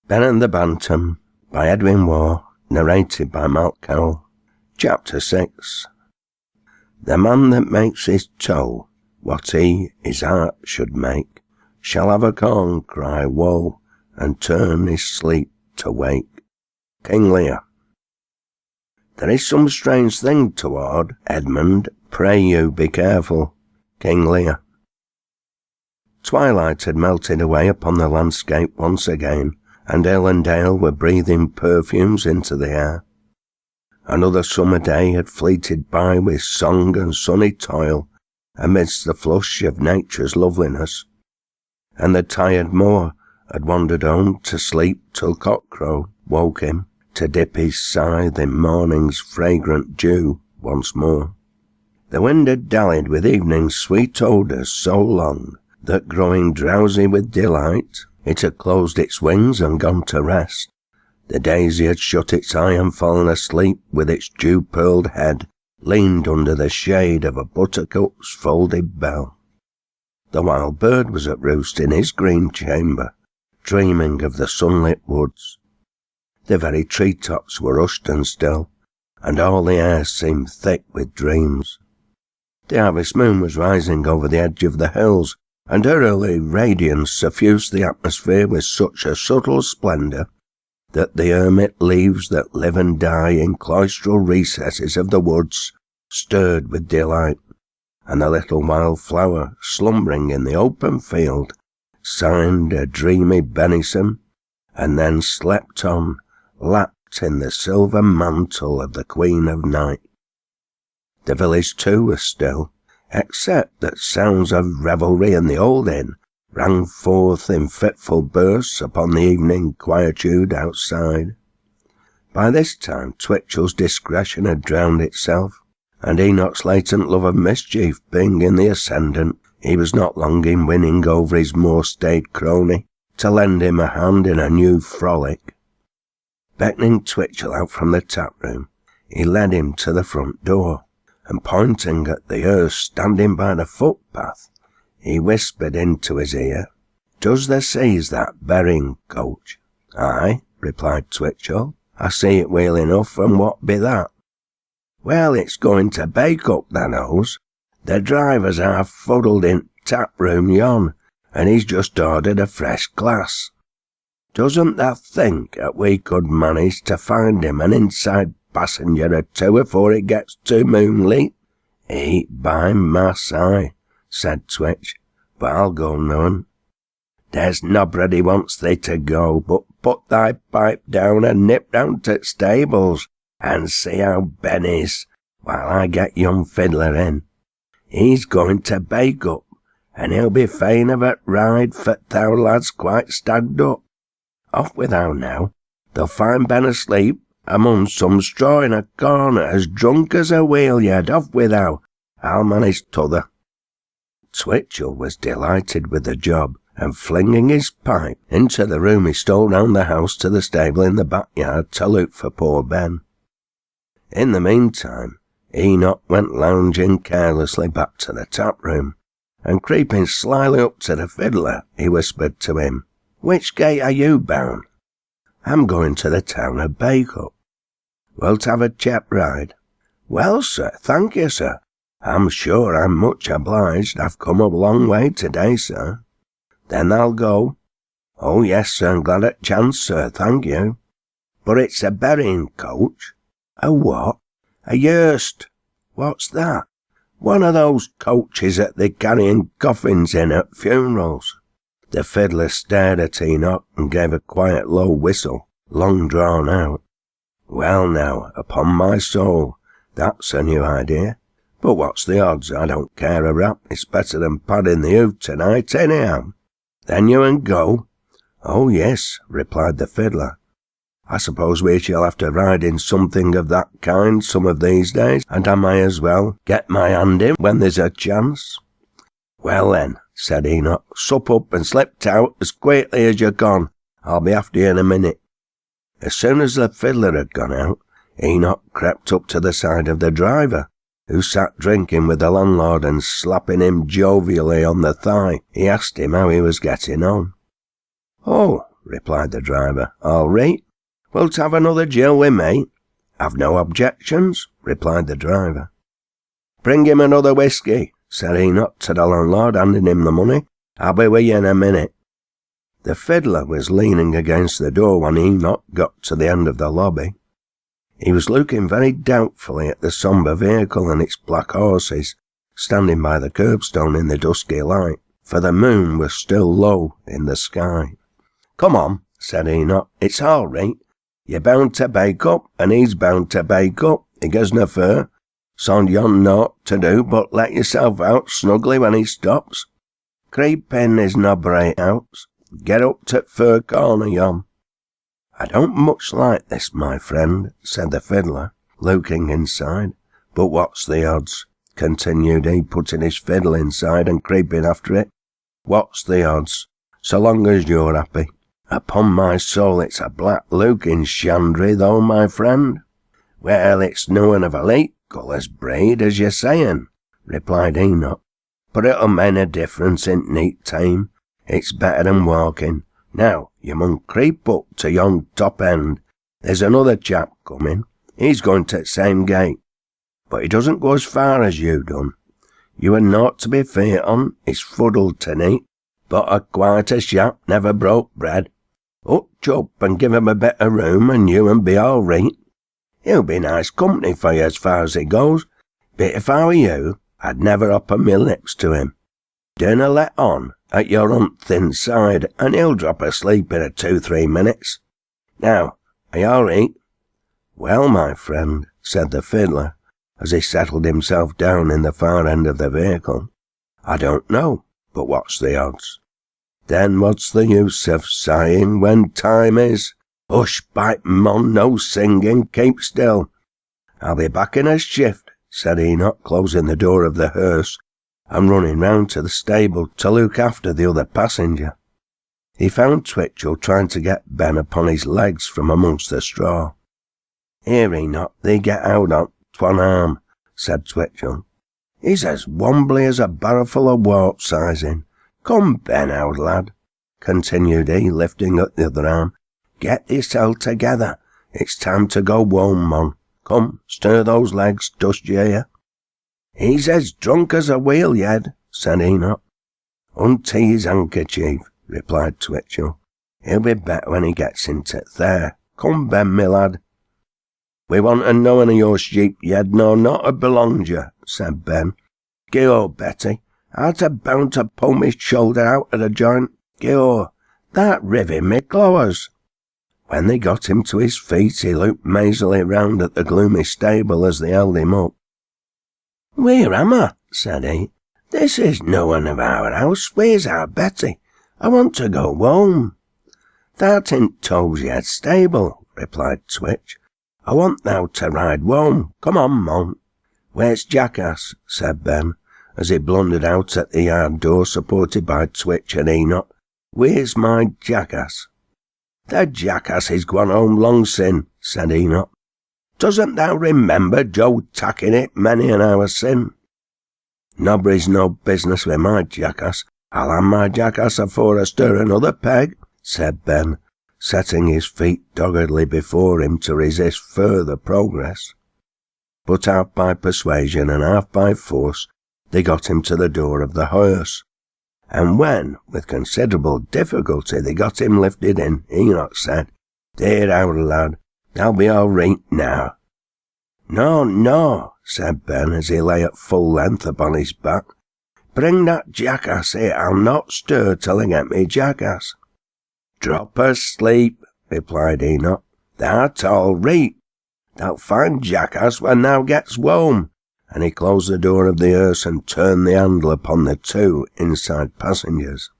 Ben and the Bantam by Edwin Waugh, narrated by Malc. Cowle. Chapter 6. The man that makes his toe what he his heart should make shall have a corn cry woe, and turn his sleep to wake. King Lear. There is some strange thing toward, Edmund, pray you be careful. King Lear. Twilight had melted away upon the landscape once again, and hill and dale were breathing perfumes into the air. Another summer day had fleeted by with song and sunny toil amidst the flush of nature's loveliness, and the tired moor had wandered home to sleep till cockcrow woke him to dip his scythe in morning's fragrant dew once more. The wind had dallied with evening's sweet odours so long that, growing drowsy with delight, it had closed its wings and gone to rest. The daisy had shut its eye and fallen asleep with its dew-pearled head leaned under the shade of a buttercup's folded bell. The wild bird was at roost in his green chamber, dreaming of the sunlit woods. The very tree-tops were hushed and still, and all the air seemed thick with dreams. The harvest moon was rising over the edge of the hills, and her early radiance suffused the atmosphere with such a subtle splendour that the hermit leaves that live and die in cloistral recesses of the woods stirred with delight, and the little wild flower slumbering in the open field signed a dreamy benison, and then slept on, lapped in the silver mantle of the Queen of Night. The village too was still, except that sounds of revelry in the old inn rang forth in fitful bursts upon the evening quietude outside. By this time Twitchel's discretion had drowned itself, and Enoch's latent love of mischief being in the ascendant, he was not long in winning over his more staid crony to lend him a hand in a new frolic. Beckoning Twitchel out from the tap-room, he led him to the front door, and pointing at the hearse standing by the footpath, he whispered into his ear, "Does thou sees that berrying coach?" "Aye," replied Twitchel, "I see it well enough, and what be that?" "Well, it's going to bake up, thou knows. The driver's half fuddled in tap-room yon, and he's just ordered a fresh glass. Doesn't thou think that we could manage to find him an inside passenger or two afore it gets too moonlight?" By mass, aye," said Twitch, "but I'll go none." "There's nobody wants thee to go, but put thy pipe down and nip round to stables and see how Ben is, while I get young fiddler in. He's going to bake up, and he'll be fain of a ride for thou lad's quite stagged up. Off with thou now. They'll find Ben asleep among some straw in a corner, as drunk as a wheel yet. Off with thou. I'll manage t'other." Twitchel was delighted with the job, and flinging his pipe into the room, he stole round the house to the stable in the backyard to look for poor Ben. In the meantime, Enoch went lounging carelessly back to the tap-room, and creeping slyly up to the fiddler, he whispered to him, "Which gate are you bound?" "I'm going to the town of Bake-up." "Wilt have a chap ride?" "Well, sir, thank you, sir. I'm sure I'm much obliged. I've come a long way today, sir." "Then I'll go." "Oh, yes, sir, I'm glad at chance, sir, thank you." "But it's a berrying coach." "A what?" "A yerst." "What's that?" "One of those coaches that they carry in coffins in at funerals." The fiddler stared at Enoch and gave a quiet low whistle, long drawn out. "Well now, upon my soul, that's a new idea. But what's the odds? I don't care a rap. It's better than padding the hoof tonight, anyhow." "Then you and go?" "Oh, yes," replied the fiddler. "I suppose we shall have to ride in something of that kind some of these days, and I may as well get my hand in when there's a chance." "Well then," said Enoch, "sup up and slip out as quietly as you can. I'll be after you in a minute." As soon as the fiddler had gone out, Enoch crept up to the side of the driver, who sat drinking with the landlord, and slapping him jovially on the thigh, he asked him how he was getting on. "Oh," replied the driver. "All right. Wilt have another Jill with me?" "I've no objections," replied the driver. "Bring him another whiskey," said Enoch to the landlord, handing him the money. "I'll be with you in a minute." The fiddler was leaning against the door when Enoch got to the end of the lobby. He was looking very doubtfully at the sombre vehicle and its black horses standing by the curbstone in the dusky light, for the moon was still low in the sky. "Come on," said Enoch. "It's all right. You're bound to bake up, and he's bound to bake up. He gives no fur. So you've naught to do but let yourself out snugly when he stops. Creep in his knobbery house. Get up to fur corner, yon." "I don't much like this, my friend," said the fiddler, looking inside. "But what's the odds?" continued he, putting his fiddle inside and creeping after it. "What's the odds, so long as you're happy? Upon my soul, it's a black-looking shandry, though, my friend." "Well, it's nothing of a late colour's breed, as you're saying," replied Enoch. "But it'll make a difference in neat time. It's better than walking. Now, you mun creep up to yon top end. There's another chap coming. He's going to the same gate. But he doesn't go as far as you done. You are naught to be feared on. He's fuddled to-night, but a quieter chap never broke bread. Hutch up and give him a bit of room, and you'll be all right. He'll be nice company for you as far as he goes, but if I were you, I'd never open my lips to him. Dinna let on at your thin side, and he'll drop asleep in 2-3 minutes. Now, are you all right?" "Well, my friend," said the fiddler, as he settled himself down in the far end of the vehicle, "I don't know, but what's the odds?" "Then what's the use of sighing when time is? Hush, bite, mon, no singing, keep still." "I'll be back in a shift," said Enoch, closing the door of the hearse and running round to the stable to look after the other passenger. He found Twitchell trying to get Ben upon his legs from amongst the straw. "Here, Enoch, thee get out on 'twan arm," said Twitchell. "He's as wombly as a barrowful of wort sizing. Come, Ben, old lad," continued he, lifting up the other arm. "Get yourself together. It's time to go home, mon. Come, stir those legs, dost ye hear?" "He's as drunk as a wheel yed," said Enoch. "Untie his handkerchief," replied Twitchell. "He'll be better when he gets into there. Come, Ben, my lad." "We want to know any of your sheep yed, nor not a belonged you," said Ben. "Go, Betty. Art a bound to pull me shoulder out of the joint? Go, that riving me clowers." When they got him to his feet, he looked mazily round at the gloomy stable as they held him up. "Where am I?" said he. "This is no one of our house. Where's our Betty? I want to go home." "That ain't Toes yet stable," replied Twitch. "I want thou to ride home. Come on, mon." "Where's Jackass?" said Ben, as he blundered out at the yard door supported by Twitch and Enoch. "Where's my Jackass?" "The Jackass is gone home long sin," said Enoch. "Doesn't thou remember Joe tacking it many an hour sin?" "Nobby's no business with my Jackass. I'll have my Jackass afore I stir another peg," said Ben, setting his feet doggedly before him to resist further progress. But half by persuasion and half by force, they got him to the door of the hearse, and when, with considerable difficulty, they got him lifted in, Enoch said, "Dear old lad, they'll be all right now." "No, no," said Ben, as he lay at full length upon his back. "Bring that Jackass here. I'll not stir till I get me Jackass." "Drop asleep," replied Enoch. "That's all right. Thou'll find Jackass when thou gets home." And he closed the door of the hearse and turned the handle upon the 2 inside passengers.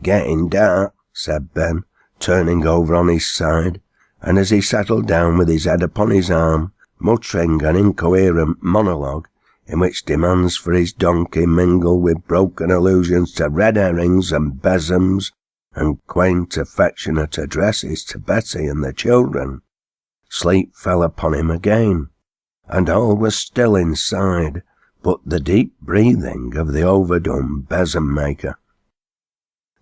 "Getting dark," said Ben, turning over on his side, and as he settled down with his head upon his arm, muttering an incoherent monologue, in which demands for his donkey mingle with broken allusions to red herrings and besoms, and quaint affectionate addresses to Betty and the children, sleep fell upon him again, and all was still inside but the deep breathing of the overdone besom maker.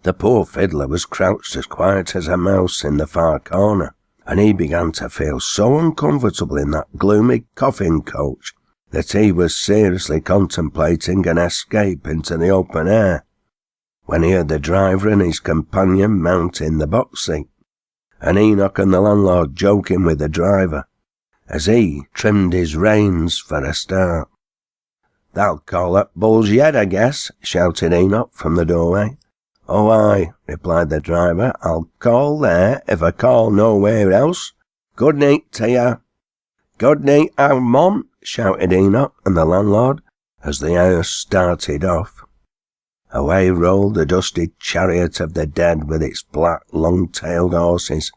The poor fiddler was crouched as quiet as a mouse in the far corner, and he began to feel so uncomfortable in that gloomy coffin coach that he was seriously contemplating an escape into the open air, when he heard the driver and his companion mount in the box seat, and Enoch and the landlord joking with the driver, as he trimmed his reins for a start. "They'll call that bull's head, I guess," shouted Enoch from the doorway. "Oh, aye," replied the driver, "I'll call there if I call nowhere else. Good night to ya." "Good night, our mum," shouted Enoch and the landlord, as the hearse started off. Away rolled the dusty chariot of the dead with its black, long-tailed horses,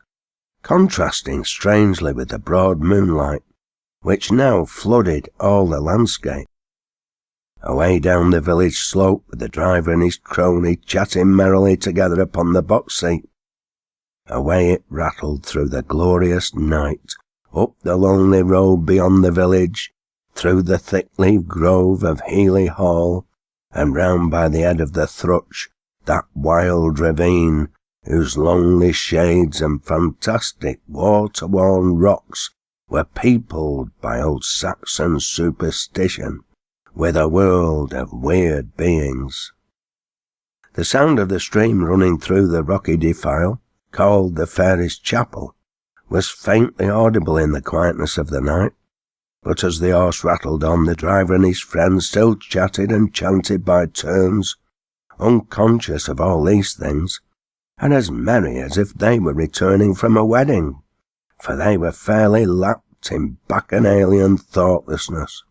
contrasting strangely with the broad moonlight, which now flooded all the landscape. Away down the village slope with the driver and his crony chatting merrily together upon the box seat. Away it rattled through the glorious night, up the lonely road beyond the village, through the thick-leaved grove of Healy Hall, and round by the head of the Thrush, that wild ravine, whose lonely shades and fantastic water-worn rocks were peopled by old Saxon superstition, with a world of weird beings. The sound of the stream running through the rocky defile, called the Fairest Chapel, was faintly audible in the quietness of the night, but as the horse rattled on, the driver and his friends still chatted and chanted by turns, unconscious of all these things, and as merry as if they were returning from a wedding, for they were fairly lapped in bacchanalian thoughtlessness.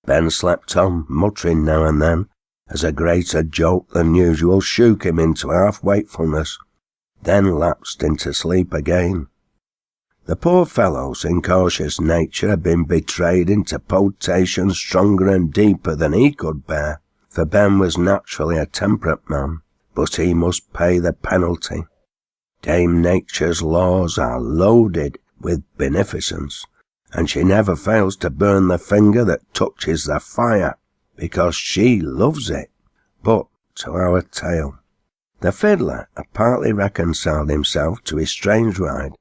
Ben slept on, muttering now and then, as a greater jolt than usual shook him into half-wakefulness, then lapsed into sleep again. The poor fellow's incautious nature had been betrayed into potations stronger and deeper than he could bear, for Ben was naturally a temperate man, but he must pay the penalty. Dame Nature's laws are loaded with beneficence, and she never fails to burn the finger that touches the fire, because she loves it. But to our tale. The fiddler had partly reconciled himself to his strange ride,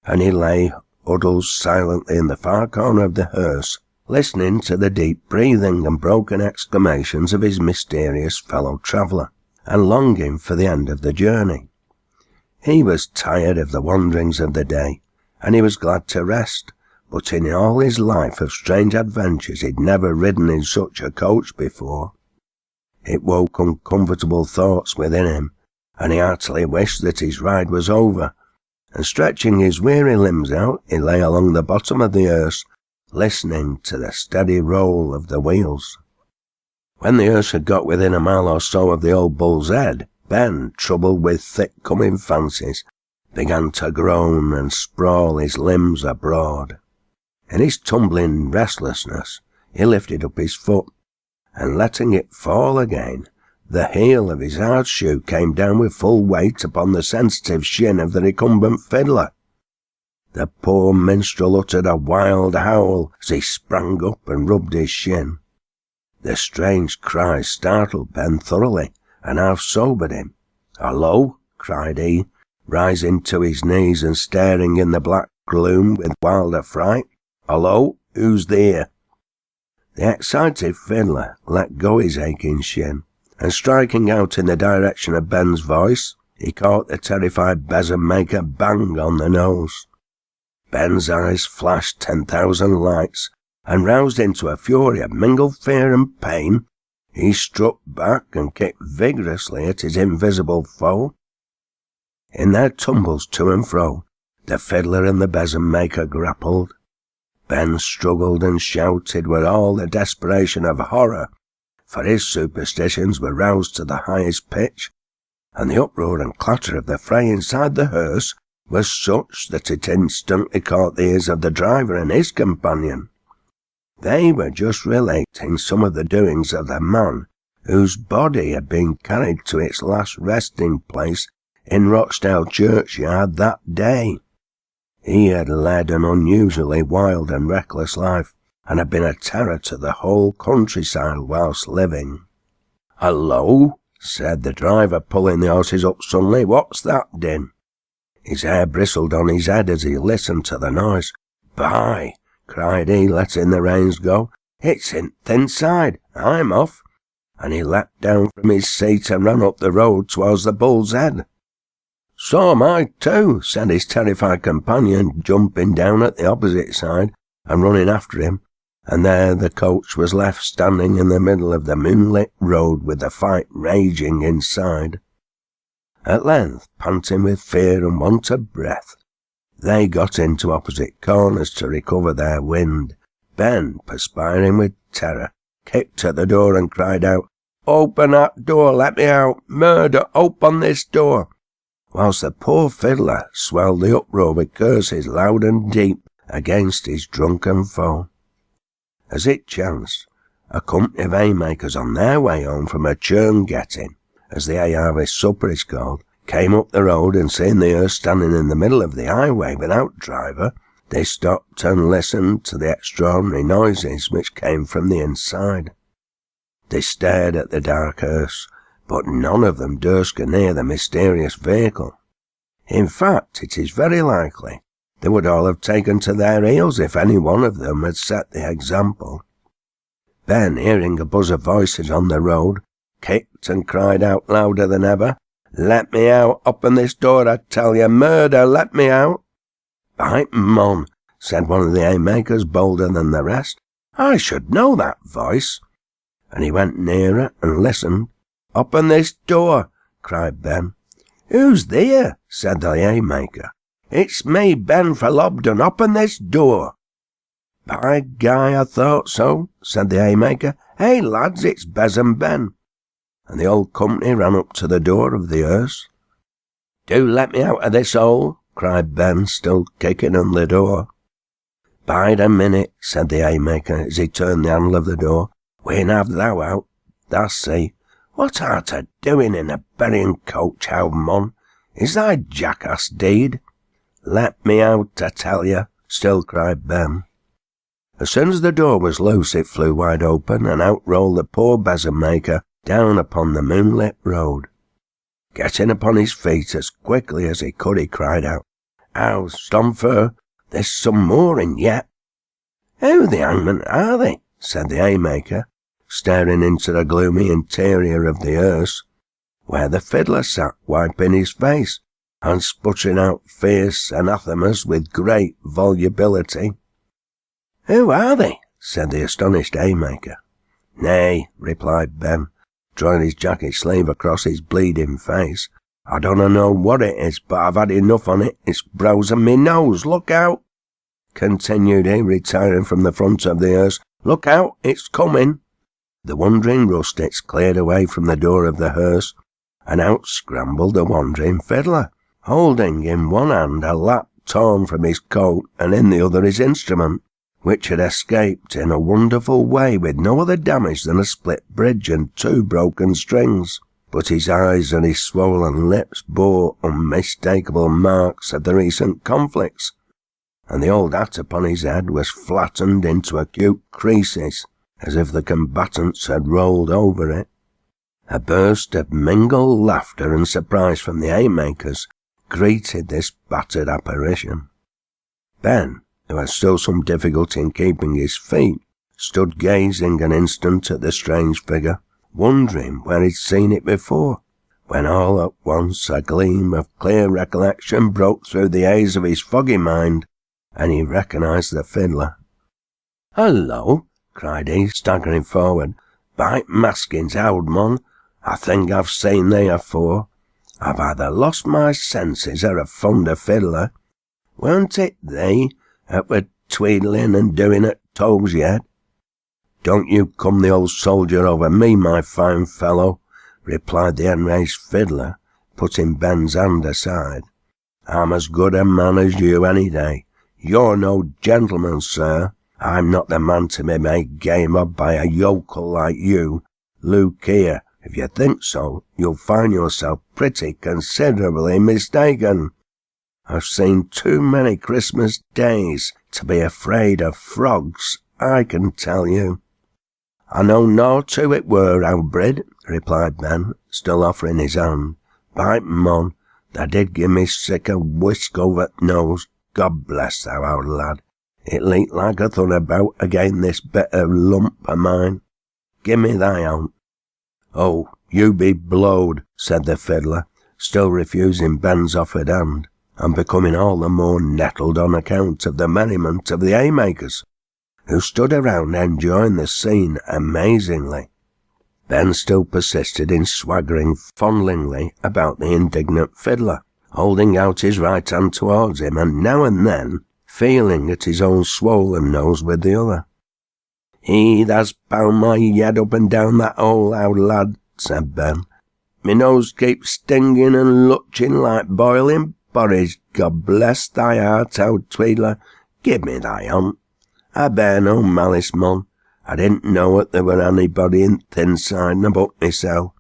and he lay huddled silently in the far corner of the hearse, listening to the deep breathing and broken exclamations of his mysterious fellow-traveller, and longing for the end of the journey. He was tired of the wanderings of the day, and he was glad to rest, but in all his life of strange adventures he'd never ridden in such a coach before. It woke uncomfortable thoughts within him, and he heartily wished that his ride was over, and stretching his weary limbs out, he lay along the bottom of the hearse, listening to the steady roll of the wheels. When the hearse had got within a mile or so of the old bull's head, Ben, troubled with thick-coming fancies, began to groan and sprawl his limbs abroad. In his tumbling restlessness, he lifted up his foot, and letting it fall again, the heel of his hard shoe came down with full weight upon the sensitive shin of the recumbent fiddler. The poor minstrel uttered a wild howl as he sprang up and rubbed his shin. The strange cry startled Ben thoroughly, and half sobered him. "Hullo!" cried he, rising to his knees and staring in the black gloom with wild affright. "Hullo! Who's there?" The excited fiddler let go his aching shin, and striking out in the direction of Ben's voice, he caught the terrified besom maker bang on the nose. Ben's eyes flashed 10,000 lights, and roused into a fury of mingled fear and pain, he struck back and kicked vigorously at his invisible foe. In their tumbles to and fro, the fiddler and the besom maker grappled. Ben struggled and shouted with all the desperation of horror, for his superstitions were roused to the highest pitch, and the uproar and clatter of the fray inside the hearse was such that it instantly caught the ears of the driver and his companion. They were just relating some of the doings of the man whose body had been carried to its last resting place in Rochdale churchyard that day. He had led an unusually wild and reckless life, and had been a terror to the whole countryside whilst living. "Hullo!" said the driver, pulling the horses up suddenly. "What's that din?" His hair bristled on his head as he listened to the noise. "By!" cried he, letting the reins go. "It's in thin side. I'm off." And he leapt down from his seat and ran up the road towards the Bull's Head. "So am I too," said his terrified companion, jumping down at the opposite side and running after him, and there the coach was left standing in the middle of the moonlit road with the fight raging inside. At length, panting with fear and want of breath, they got into opposite corners to recover their wind. Ben, perspiring with terror, kicked at the door and cried out, "Open that door, let me out! Murder, open this door!" Whilst the poor fiddler swelled the uproar with curses loud and deep against his drunken foe. As it chanced, a company of haymakers on their way home from a churn getting, as the hay harvest supper is called, came up the road, and seeing the hearse standing in the middle of the highway without driver, they stopped and listened to the extraordinary noises which came from the inside. They stared at the dark hearse, but none of them durst go near the mysterious vehicle. In fact, it is very likely they would all have taken to their heels if any one of them had set the example. Ben, hearing a buzz of voices on the road, kicked and cried out louder than ever, "Let me out! Open this door, I tell you! Murder, let me out!" "By mon," said one of the haymakers, bolder than the rest, "I should know that voice." And he went nearer and listened. "Open this door!" cried Ben. "Who's there?" said the haymaker. "It's me, Ben fra Lobden. Open this door." "By Guy, I thought so," said the haymaker. "Hey, lads, it's Besom Ben." And the old company ran up to the door of the hearse. "Do let me out of this hole," cried Ben, still kicking on the door. "Bide a minute," said the haymaker, as he turned the handle of the door. "We'n have thou out. Thou see. What art a doing in a burying coach, how, mon? Is thy jackass deed?" "Let me out, I tell you," still cried Ben. As soon as the door was loose, it flew wide open, and out rolled the poor besom maker down upon the moonlit road. Getting upon his feet as quickly as he could, he cried out, "Ow, Stomfur, there's some more in yet." "Who the hangman are they?" said the haymaker, staring into the gloomy interior of the hearse, where the fiddler sat wiping his face and sputtering out fierce anathemas with great volubility. "Who are they?" said the astonished haymaker. "Nay," replied Ben, drawing his jacket sleeve across his bleeding face, "I dunna know what it is, but I've had enough on it. It's browsing me nose. Look out," continued he, retiring from the front of the hearse. "Look out, it's coming." The wondering rustics cleared away from the door of the hearse, and out scrambled the wandering fiddler, holding in one hand a lap torn from his coat, and in the other his instrument, which had escaped in a wonderful way with no other damage than a split bridge and 2 broken strings. But his eyes and his swollen lips bore unmistakable marks of the recent conflicts, and the old hat upon his head was flattened into acute creases, as if the combatants had rolled over it. A burst of mingled laughter and surprise from the haymakers greeted this battered apparition. Ben, who had still some difficulty in keeping his feet, stood gazing an instant at the strange figure, wondering where he'd seen it before, when all at once a gleam of clear recollection broke through the haze of his foggy mind, and he recognised the fiddler. "Hullo!" cried he, staggering forward. "By maskins, old mon, I think I've seen thee afore. I've either lost my senses or a fonder fiddler. Weren't it thee that were tweedling and doing at toes yet?" "Don't you come the old soldier over me, my fine fellow," replied the enraged fiddler, putting Ben's hand aside. "I'm as good a man as you any day. You're no gentleman, sir. I'm not the man to be made game of by a yokel like you. Look here, if you think so, you'll find yourself pretty considerably mistaken. I've seen too many Christmas days to be afraid of frogs, I can tell you." "I know naught who it were, Albred," replied Ben, still offering his hand. "By mon, tha did give me sick a whisk over th' nose. God bless thou, old lad. It leaked like a thunderbolt again this bit of lump o' mine. Give me thy hand." "Oh, you be blowed," said the fiddler, still refusing Ben's offered hand, and becoming all the more nettled on account of the merriment of the haymakers, who stood around enjoying the scene amazingly. Ben still persisted in swaggering fondlingly about the indignant fiddler, holding out his right hand towards him, and now and then feeling at his own swollen nose with the other. "Thah's bound my head up and down that hole, old lad," said Ben. "Me nose keeps stinging and lutching like boiling porridge. God bless thy heart, old tweedler. Give me thy hand. I bear no malice, mon. I didn't know that there were anybody in th' inside but myself.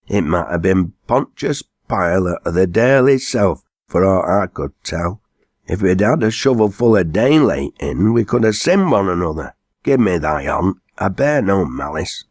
It might have been Pontius Pilate or the Dale hisself, for aught I could tell. If we'd had a shovel full of daylight in, we could have seen one another. Give me thy hand. I bear no malice."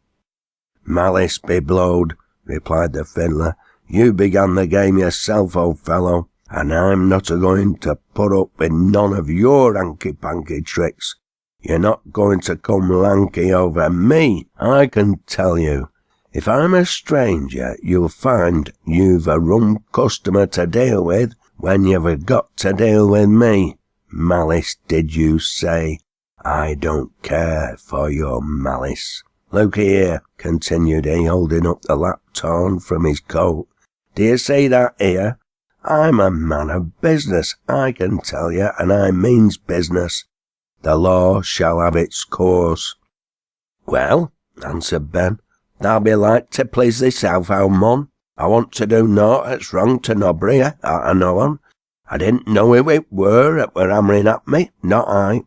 "Malice be blowed," replied the fiddler. "You began the game yourself, old fellow, and I'm not a-going to put up with none of your hanky-panky tricks. You're not going to come lanky over me, I can tell you. If I'm a stranger, you'll find you've a rum customer to deal with when you've got to deal with me. Malice, did you say? I don't care for your malice. Look here," continued he, holding up the lap torn from his coat. "Do you see that here? I'm a man of business, I can tell you, and I means business. The law shall have its course." "Well," answered Ben, "thou be like to please thyself, old mon. I want to do naught that's wrong to nobody, I know on. I didn't know who it were that were hammering at me, not I."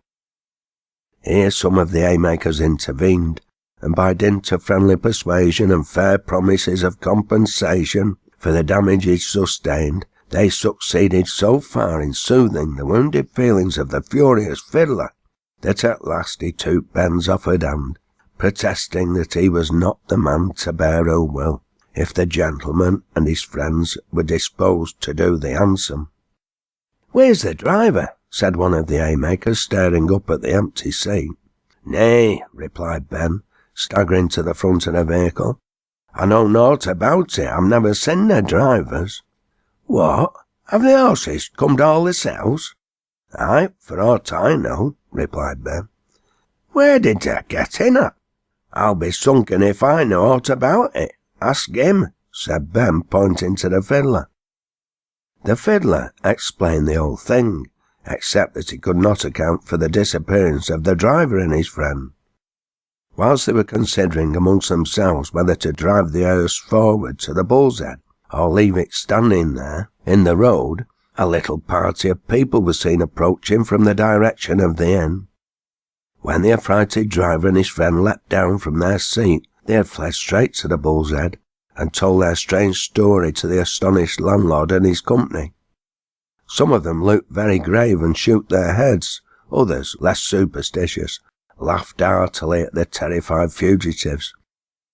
Here some of the haymakers intervened, and by dint of friendly persuasion and fair promises of compensation for the damages sustained, they succeeded so far in soothing the wounded feelings of the furious fiddler that at last he took Ben's offered hand, protesting that he was not the man to bear ill will, if the gentleman and his friends were disposed to do the handsome. "Where's the driver?" said one of the haymakers, staring up at the empty seat. "Nay," replied Ben, staggering to the front of the vehicle. "I know naught about it. I've never seen the drivers." "What? Have the horses come to all the cells?" "Aye, for aught I know," replied Ben. "Where did they get in at?" "I'll be sunken if I know aught about it. Ask him," said Ben, pointing to the fiddler. The fiddler explained the whole thing, except that he could not account for the disappearance of the driver and his friend. Whilst they were considering amongst themselves whether to drive the hearse forward to the Bull's Head, or leave it standing there in the road, a little party of people was seen approaching from the direction of the inn. When the affrighted driver and his friend leapt down from their seat, they had fled straight to the Bull's Head, and told their strange story to the astonished landlord and his company. Some of them looked very grave and shook their heads. Others, less superstitious, laughed heartily at the terrified fugitives,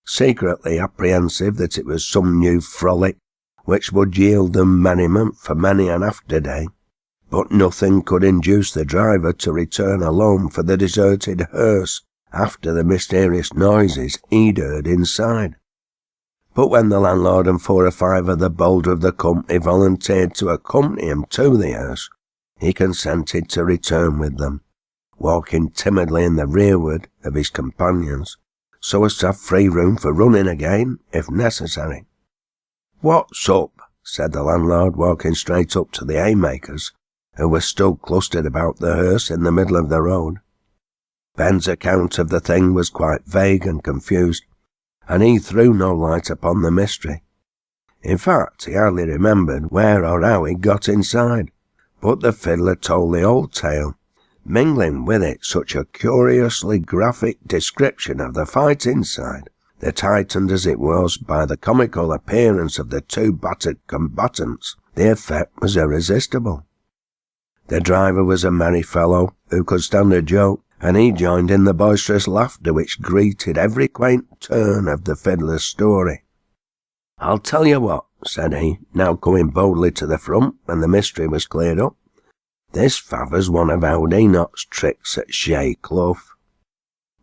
secretly apprehensive that it was some new frolic which would yield them merriment for many an after day. But nothing could induce the driver to return alone for the deserted hearse after the mysterious noises he'd heard inside. But when the landlord and 4 or 5 of the bolder of the company volunteered to accompany him to the hearse, he consented to return with them, walking timidly in the rearward of his companions, so as to have free room for running again, if necessary. "What's up?" said the landlord, walking straight up to the haymakers, who were still clustered about the hearse in the middle of the road. Ben's account of the thing was quite vague and confused, and he threw no light upon the mystery. In fact, he hardly remembered where or how he got inside, but the fiddler told the whole tale, mingling with it such a curiously graphic description of the fight inside, that heightened as it was by the comical appearance of the 2 battered combatants, the effect was irresistible. The driver was a merry fellow who could stand a joke, and he joined in the boisterous laughter which greeted every quaint turn of the fiddler's story. "I'll tell you what," said he, now coming boldly to the front when the mystery was cleared up. "This favor's one of old Enoch's tricks at Shea Clough."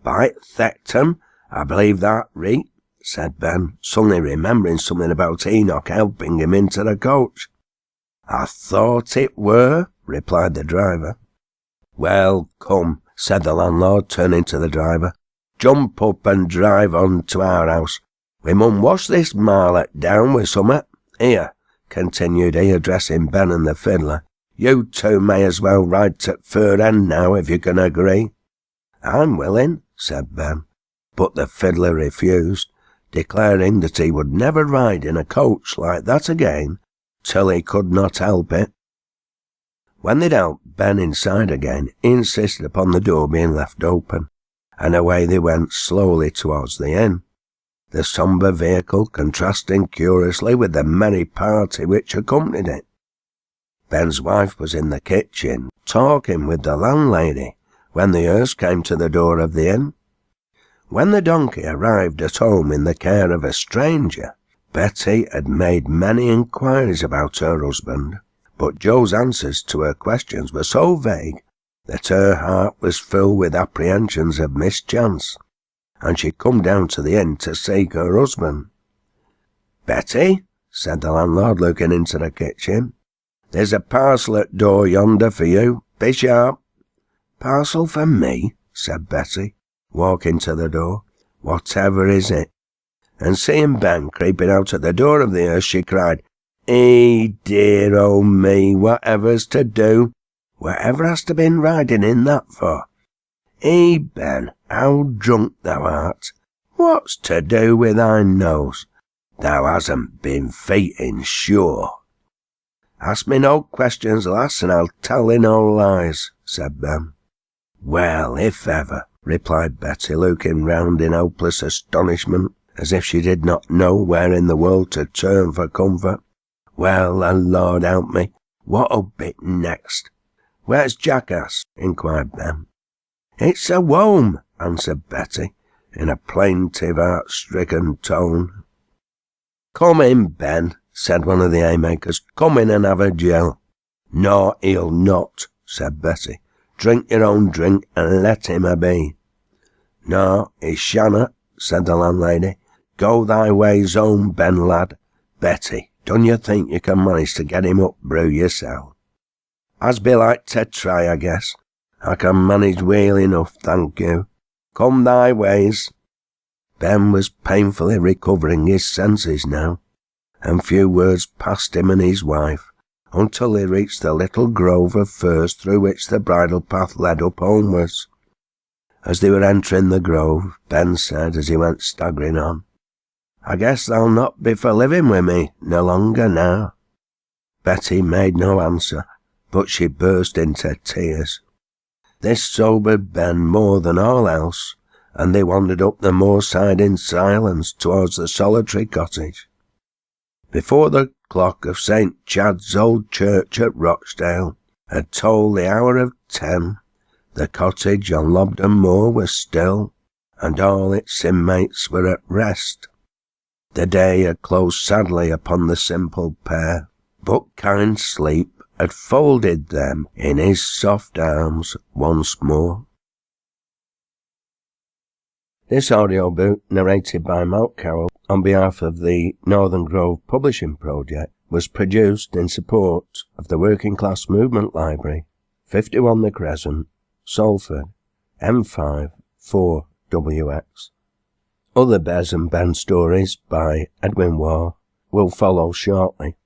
"By Thectum, I believe that reet," said Ben, suddenly remembering something about Enoch helping him into the coach. "I thought it were," replied the driver. "Well, come," said the landlord, turning to the driver. "Jump up and drive on to our house. We mun wash this Malc down with summat. Here," continued he, addressing Ben and the fiddler, "you two may as well ride to fur end now, if you can agree." "I'm willing," said Ben, but the fiddler refused, declaring that he would never ride in a coach like that again till he could not help it. When they'd helped Ben inside again, he insisted upon the door being left open, and away they went slowly towards the inn, the sombre vehicle contrasting curiously with the merry party which accompanied it. Ben's wife was in the kitchen, talking with the landlady, when the hearse came to the door of the inn. When the donkey arrived at home in the care of a stranger, Betty had made many inquiries about her husband, but Joe's answers to her questions were so vague that her heart was filled with apprehensions of mischance, and she'd come down to the inn to seek her husband. "Betty," said the landlord, looking into the kitchen, "there's a parcel at door yonder for you. Be sharp." "Parcel for me?" said Betty, walking to the door. "Whatever is it?" And seeing Ben creeping out at the door of the hearse, she cried, Dear o' me, whatever's to do? Whatever hast to been riding in that for?" Ben, how drunk thou art. What's to do with thy nose? Thou hasn't been feeding, sure." "Ask me no questions, lass, and I'll tell thee no lies," said Ben. "Well, if ever," replied Betty, looking round in hopeless astonishment, as if she did not know where in the world to turn for comfort. "Well, the Lord help me, what'll be next?" "Where's Jackass?" inquired Ben. "It's a wome," answered Betty, in a plaintive, heart-stricken tone. "Come in, Ben," said one of the haymakers. "Come in and have a gill." "No, he'll not," said Betty. "Drink your own drink and let him a be." "No, he shanna," said the landlady. "Go thy ways home, Ben, lad. Betty, don't you think you can manage to get him up brew yourself?" "As be like to try, I guess. I can manage weel enough, thank you. Come thy ways." Ben was painfully recovering his senses now, and few words passed him and his wife until they reached the little grove of firs through which the bridle path led up homewards. As they were entering the grove, Ben said, as he went staggering on, "I guess thou'll not be for living with me no longer now." Betty made no answer, but she burst into tears. This sobered Ben more than all else, and they wandered up the moorside in silence towards the solitary cottage. Before the clock of St. Chad's old church at Rochdale had tolled the hour of 10, the cottage on Lobden Moor was still, and all its inmates were at rest. The day had closed sadly upon the simple pair, but kind sleep had folded them in his soft arms once more. This audiobook, narrated by Malc on behalf of the Northern Grove Publishing Project, was produced in support of the Working Class Movement Library, 51 The Crescent, Salford, M5 4WX. Other Besom Ben stories by Edwin Waugh will follow shortly.